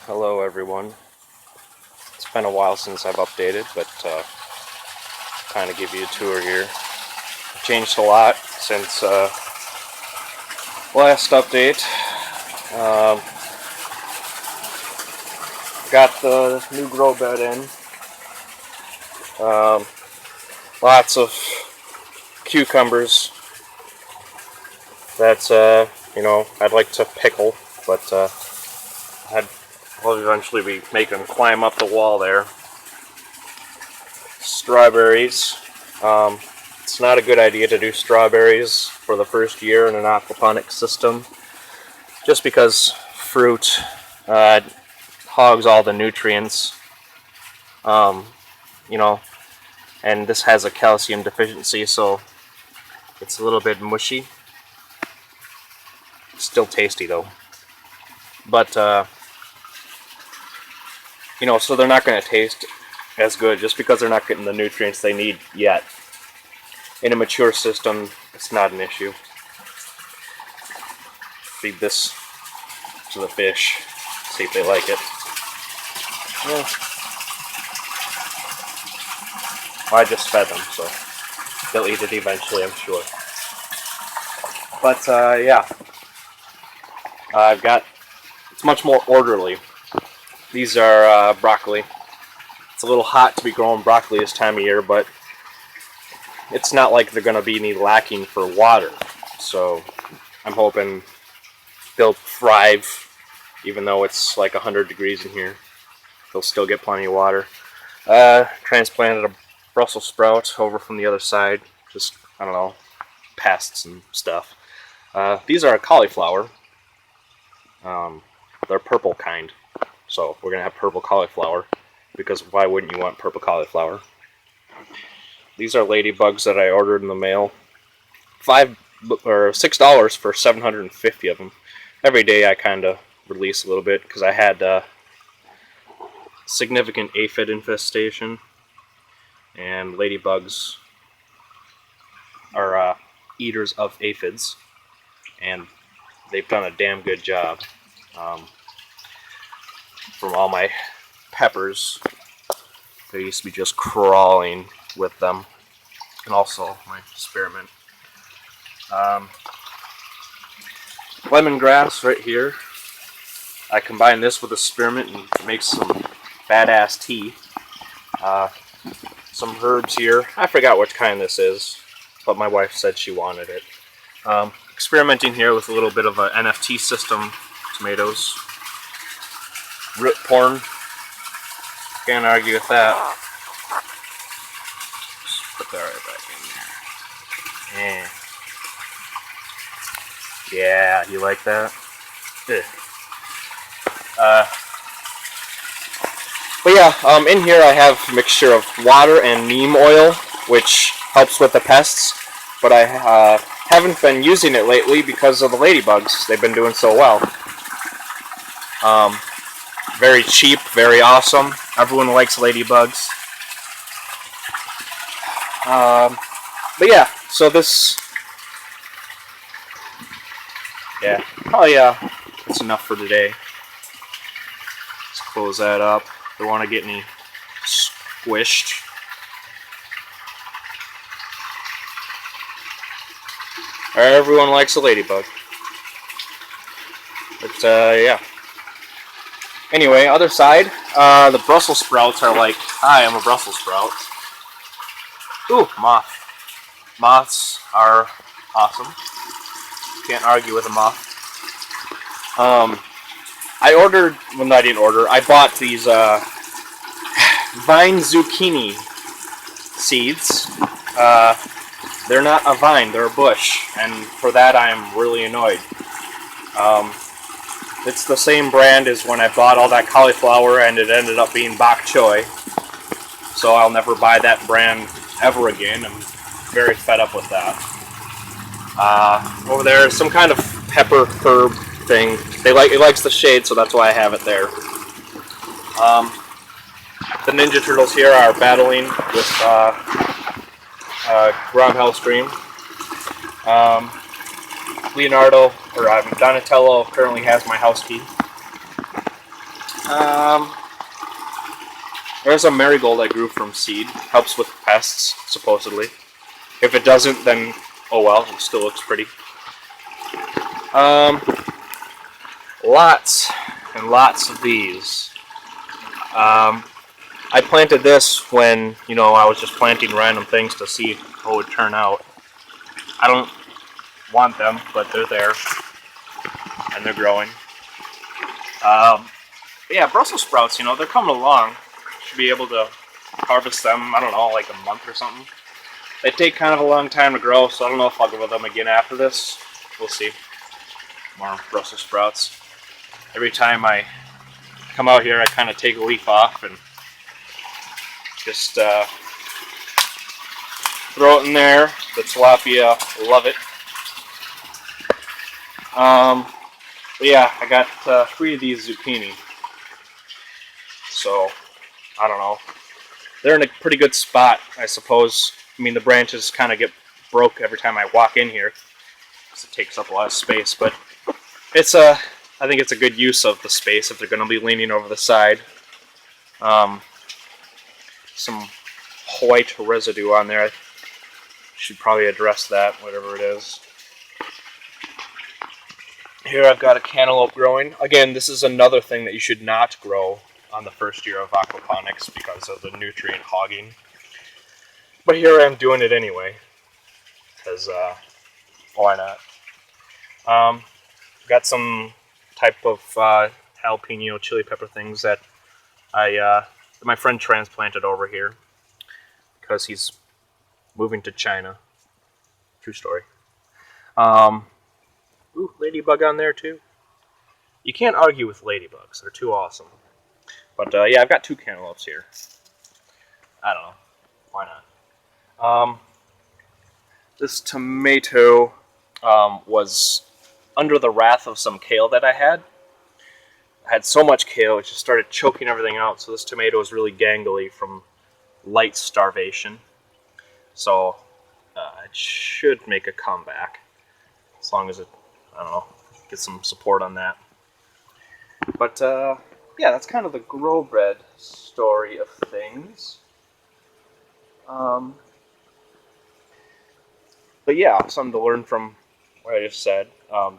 Hello everyone. It's been a while since I've updated, but kind of give you a tour here. Changed a lot since last update. Got the new grow bed in. Lots of cucumbers that I'd like to pickle, but I'll eventually be making them climb up the wall there. Strawberries. It's not a good idea to do strawberries for the first year in an aquaponics system, just because fruit hogs all the nutrients. And this has a calcium deficiency, so it's a little bit mushy. Still tasty though. But so they're not going to taste as good just because they're not getting the nutrients they need yet. In a mature system, it's not an issue. Feed this to the fish, see if they like it. Yeah. Well, I just fed them, so they'll eat it eventually, I'm sure. But yeah, it's much more orderly. These are broccoli. It's a little hot to be growing broccoli this time of year, but it's not like they're going to be any lacking for water. So I'm hoping they'll thrive, even though it's like 100 degrees in here. They'll still get plenty of water. Transplanted a Brussels sprout over from the other side. Just, I don't know, pests and stuff. These are a cauliflower. They're purple kind. So we're going to have purple cauliflower, because why wouldn't you want purple cauliflower? These are ladybugs that I ordered in the mail. $6 for 750 of them. Every day I kind of release a little bit, because I had significant aphid infestation, and ladybugs are eaters of aphids, and they've done a damn good job. From all my peppers, they used to be just crawling with them, and also my spearmint. Lemongrass right here. I combine this with the spearmint and make some badass tea. Some herbs here. I forgot which kind this is, but my wife said she wanted it. Experimenting here with a little bit of an NFT system. Tomatoes. Root corn. Can't argue with that. Just put that right back in there. Yeah, you like that? But yeah, in here I have a mixture of water and neem oil, which helps with the pests. But I haven't been using it lately because of the ladybugs. They've been doing so well. Very cheap, very awesome. Everyone likes ladybugs. But yeah, so this, yeah, probably that's enough for today. Let's close that up. Don't want to get any squished. Everyone likes a ladybug. But yeah. Anyway, other side, the Brussels sprouts are like, hi, I'm a Brussels sprout. Ooh, moth. Moths are awesome. Can't argue with a moth. I ordered, well, I didn't order, I bought these vine zucchini seeds. They're not a vine, they're a bush, and for that I'm really annoyed. It's the same brand as when I bought all that cauliflower and it ended up being bok choy. So I'll never buy that brand ever again. I'm very fed up with that. Over there is some kind of pepper herb thing. It likes the shade, so that's why I have it there. The Ninja Turtles here are battling with Groundhouse Dream. Donatello currently has my house key. There's a marigold I grew from seed. Helps with pests, supposedly. If it doesn't, then oh well, it still looks pretty. Lots and lots of these. I planted this when, I was just planting random things to see how it would turn out. I don't want them, but they're there, and they're growing. Yeah, Brussels sprouts, they're coming along. Should be able to harvest them, I don't know, like a month or something. They take kind of a long time to grow, so I don't know if I'll grow them again after this. We'll see. More Brussels sprouts. Every time I come out here, I kind of take a leaf off and just throw it in there. The tilapia love it. But yeah, I got 3 of these zucchini. So, I don't know. They're in a pretty good spot, I suppose. I mean, the branches kind of get broke every time I walk in here, because it takes up a lot of space. But it's I think it's a good use of the space if they're going to be leaning over the side. Some white residue on there. I should probably address that, whatever it is. Here I've got a cantaloupe growing. Again, this is another thing that you should not grow on the first year of aquaponics because of the nutrient hogging. But here I am doing it anyway, because why not? Got some type of jalapeno chili pepper things that my friend transplanted over here because he's moving to China. True story. Ooh, ladybug on there too. You can't argue with ladybugs. They're too awesome. But yeah, I've got 2 cantaloupes here. I don't know. Why not? This tomato was under the wrath of some kale that I had. I had so much kale, it just started choking everything out. So this tomato is really gangly from light starvation. So it should make a comeback. As long as it, I don't know, get some support on that. But yeah, that's kind of the grow bread story of things. But yeah, something to learn from what I just said.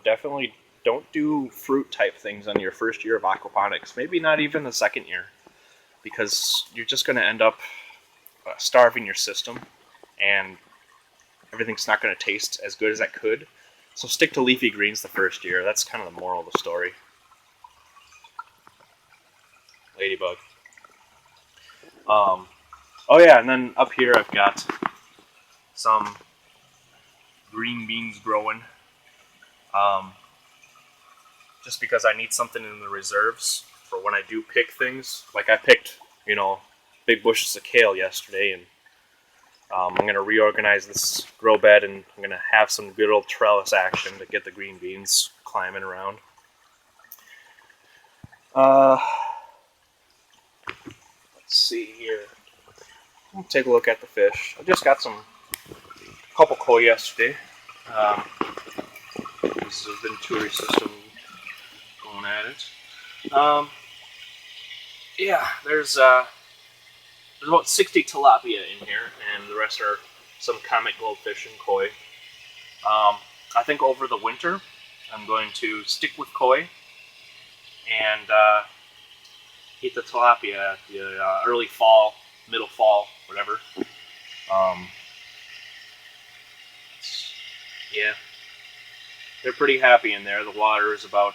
Definitely don't do fruit type things on your first year of aquaponics. Maybe not even the second year, because you're just going to end up starving your system, and everything's not going to taste as good as it could. So stick to leafy greens the first year. That's kind of the moral of the story. Ladybug. Oh yeah, and then up here I've got some green beans growing. Just because I need something in the reserves for when I do pick things. Like I picked, big bushes of kale yesterday, and I'm going to reorganize this grow bed, and I'm going to have some good old trellis action to get the green beans climbing around. Let's see here. We'll take a look at the fish. I just got a couple koi yesterday. This is a venturi system going at it. Yeah, there's about 60 tilapia in here, and the rest are some comet goldfish and koi. I think over the winter, I'm going to stick with koi and eat the tilapia at the early fall, middle fall, whatever. Yeah, they're pretty happy in there. The water is about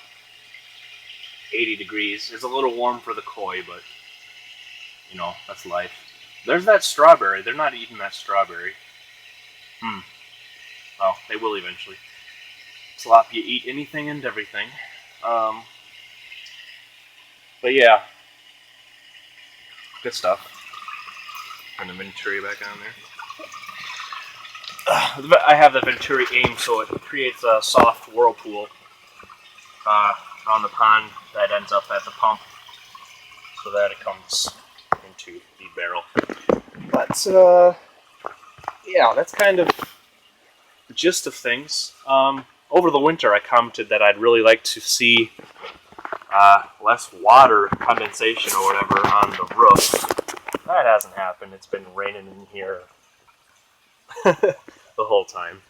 80 degrees. It's a little warm for the koi, but that's life. There's that strawberry. They're not eating that strawberry. Well, they will eventually. Tilapia eat anything and everything. But yeah, good stuff. Turn the venturi back on there. I have the venturi aim so it creates a soft whirlpool on the pond that ends up at the pump, so that it comes into the barrel. But yeah, that's kind of the gist of things. Over the winter, I commented that I'd really like to see less water condensation or whatever on the roof. That hasn't happened. It's been raining in here the whole time.